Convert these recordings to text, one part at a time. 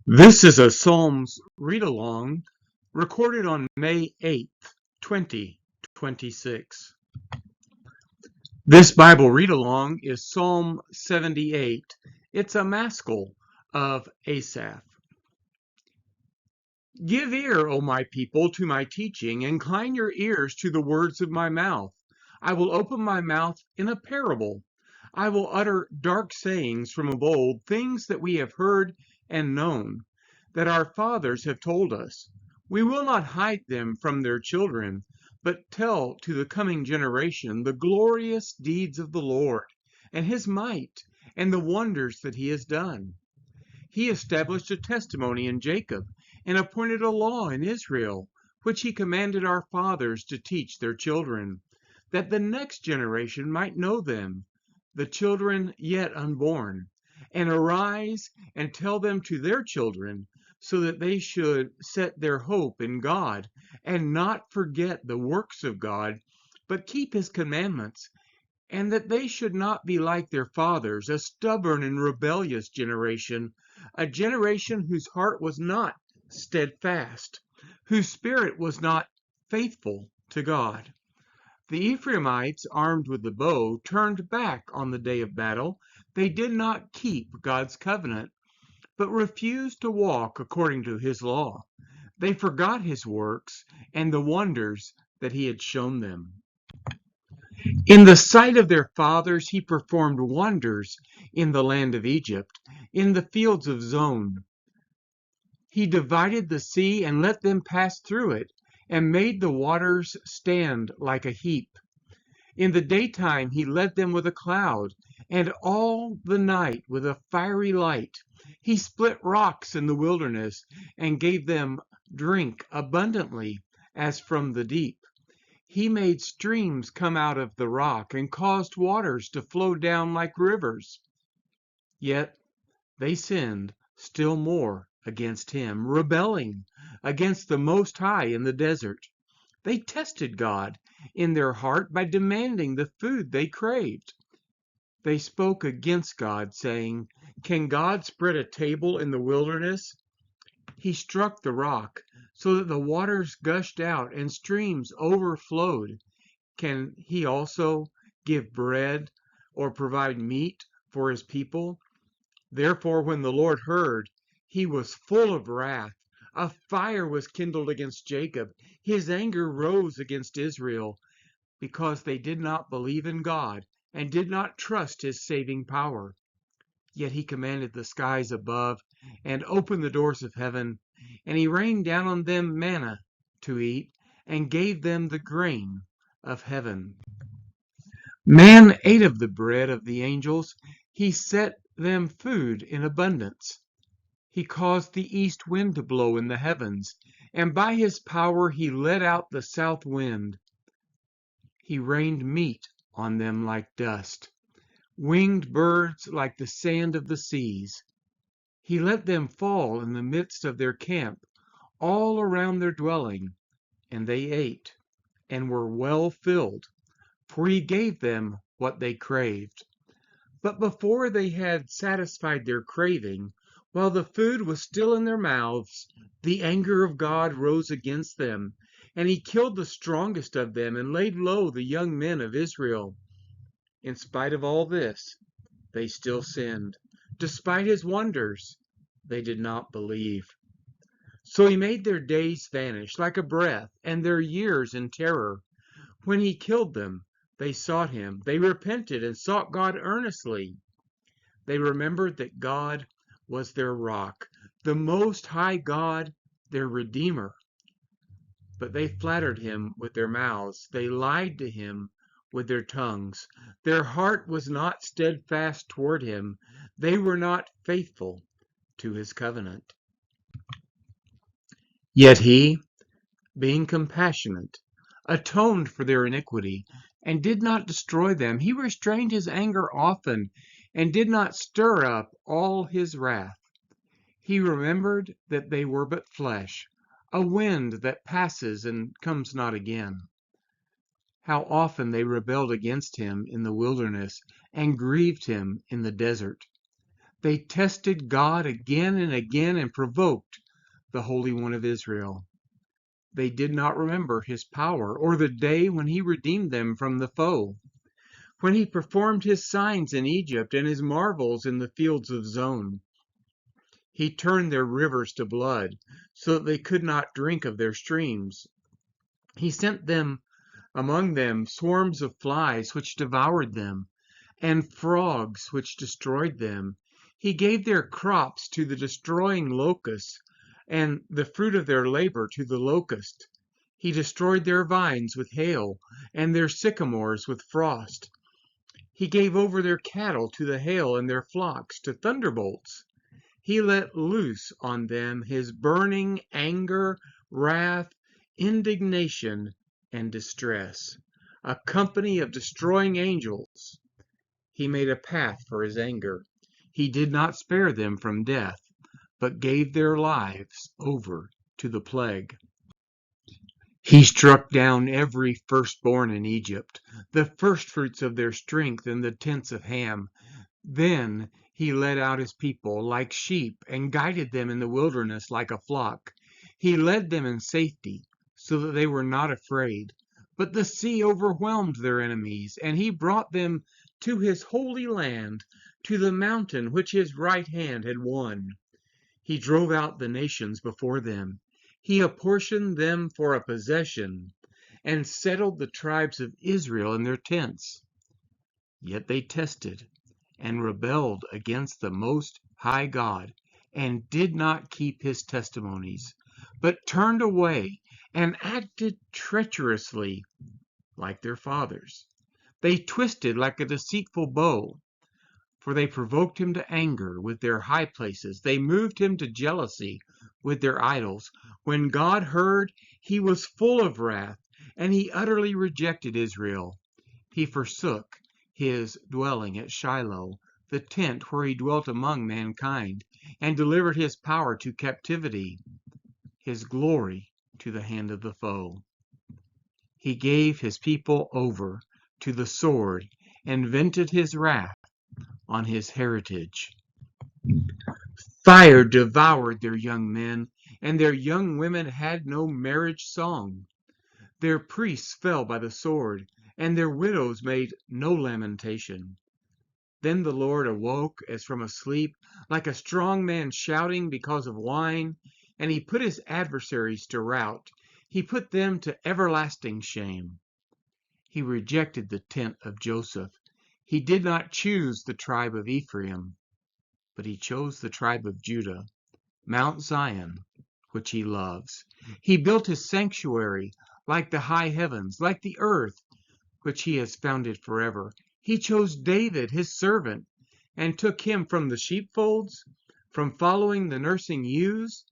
This is a Psalms read-along recorded on May 8th, 2026. This Bible read-along is Psalm 78. It's a maskil of Asaph. Give ear, O my people, to my teaching. Incline your ears to the words of my mouth. I will open my mouth in a parable. I will utter dark sayings from of old, things that we have heard and known, that our fathers have told us. We will not hide them from their children, but tell to the coming generation the glorious deeds of the Lord, and his might, and the wonders that he has done. He established a testimony in Jacob, and appointed a law in Israel, which he commanded our fathers to teach their children, that the next generation might know them, the children yet unborn, and arise and tell them to their children, so that they should set their hope in God, and not forget the works of God, but keep his commandments, and that they should not be like their fathers, a stubborn and rebellious generation, a generation whose heart was not steadfast, whose spirit was not faithful to God. The Ephraimites, armed with the bow, turned back on the day of battle. They did not keep God's covenant, but refused to walk according to his law. They forgot his works and the wonders that he had shown them. In the sight of their fathers, he performed wonders in the land of Egypt, in the fields of Zon. He divided the sea and let them pass through it, and made the waters stand like a heap. In the daytime he led them with a cloud, and all the night with a fiery light. He split rocks in the wilderness, and gave them drink abundantly, as from the deep. He made streams come out of the rock, and caused waters to flow down like rivers. Yet they sinned still more against him, rebelling against the Most High in the desert. They tested God in their heart by demanding the food they craved. They spoke against God, saying, "Can God spread a table in the wilderness?" He struck the rock so that the waters gushed out and streams overflowed. Can he also give bread or provide meat for his people? Therefore, when the Lord heard, he was full of wrath. A fire was kindled against Jacob. His anger rose against Israel, because they did not believe in God and did not trust his saving power. Yet he commanded the skies above and opened the doors of heaven, and he rained down on them manna to eat and gave them the grain of heaven. Man ate of the bread of the angels. He set them food in abundance. He caused the east wind to blow in the heavens, and by his power he let out the south wind. He rained meat on them like dust, winged birds like the sand of the seas. He let them fall in the midst of their camp, all around their dwelling, and they ate, and were well filled, for he gave them what they craved. But before they had satisfied their craving, while the food was still in their mouths, the anger of God rose against them, and he killed the strongest of them and laid low the young men of Israel. In spite of all this, they still sinned. Despite his wonders, they did not believe. So he made their days vanish like a breath, and their years in terror. When he killed them, they sought him. They repented and sought God earnestly. They remembered that God was their rock, the Most High God, their Redeemer. But they flattered him with their mouths. They lied to him with their tongues. Their heart was not steadfast toward him. They were not faithful to his covenant. Yet he, being compassionate, atoned for their iniquity, and did not destroy them. He restrained his anger often, and did not stir up all his wrath. He remembered that they were but flesh, a wind that passes and comes not again. How often they rebelled against him in the wilderness, and grieved him in the desert. They tested God again and again and provoked the Holy One of Israel. They did not remember his power or the day when he redeemed them from the foe, when he performed his signs in Egypt and his marvels in the fields of Zon. He turned their rivers to blood so that they could not drink of their streams. He sent them among them swarms of flies which devoured them, and frogs which destroyed them. He gave their crops to the destroying locusts, and the fruit of their labor to the locust. He destroyed their vines with hail, and their sycamores with frost. He gave over their cattle to the hail, and their flocks to thunderbolts. He let loose on them his burning anger, wrath, indignation, and distress, a company of destroying angels. He made a path for his anger. He did not spare them from death, but gave their lives over to the plague. He struck down every firstborn in Egypt, the firstfruits of their strength in the tents of Ham. Then he led out his people like sheep and guided them in the wilderness like a flock. He led them in safety so that they were not afraid. But the sea overwhelmed their enemies, and he brought them to his holy land, to the mountain which his right hand had won. He drove out the nations before them. He apportioned them for a possession, and settled the tribes of Israel in their tents. Yet they tested and rebelled against the Most High God, and did not keep his testimonies, but turned away and acted treacherously like their fathers. They twisted like a deceitful bow, for they provoked him to anger with their high places. They moved him to jealousy with their idols. When God heard, he was full of wrath, and he utterly rejected Israel. He forsook his dwelling at Shiloh, the tent where he dwelt among mankind, and delivered his power to captivity, his glory to the hand of the foe. He gave his people over to the sword and vented his wrath on his heritage. Fire devoured their young men, and their young women had no marriage song. Their priests fell by the sword, and their widows made no lamentation. Then the Lord awoke as from a sleep, like a strong man shouting because of wine, and he put his adversaries to rout. He put them to everlasting shame. He rejected the tent of Joseph. He did not choose the tribe of Ephraim, but he chose the tribe of Judah, Mount Zion, which he loves. He built his sanctuary like the high heavens, like the earth, which he has founded forever. He chose David, his servant, and took him from the sheepfolds, from following the nursing ewes.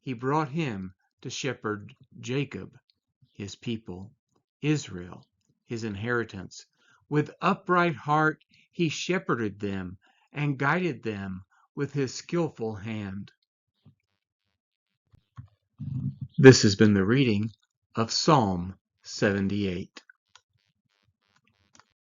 He brought him to shepherd Jacob, his people, Israel, his inheritance. With upright heart he shepherded them and guided them with his skillful hand. This has been the reading of Psalm 78.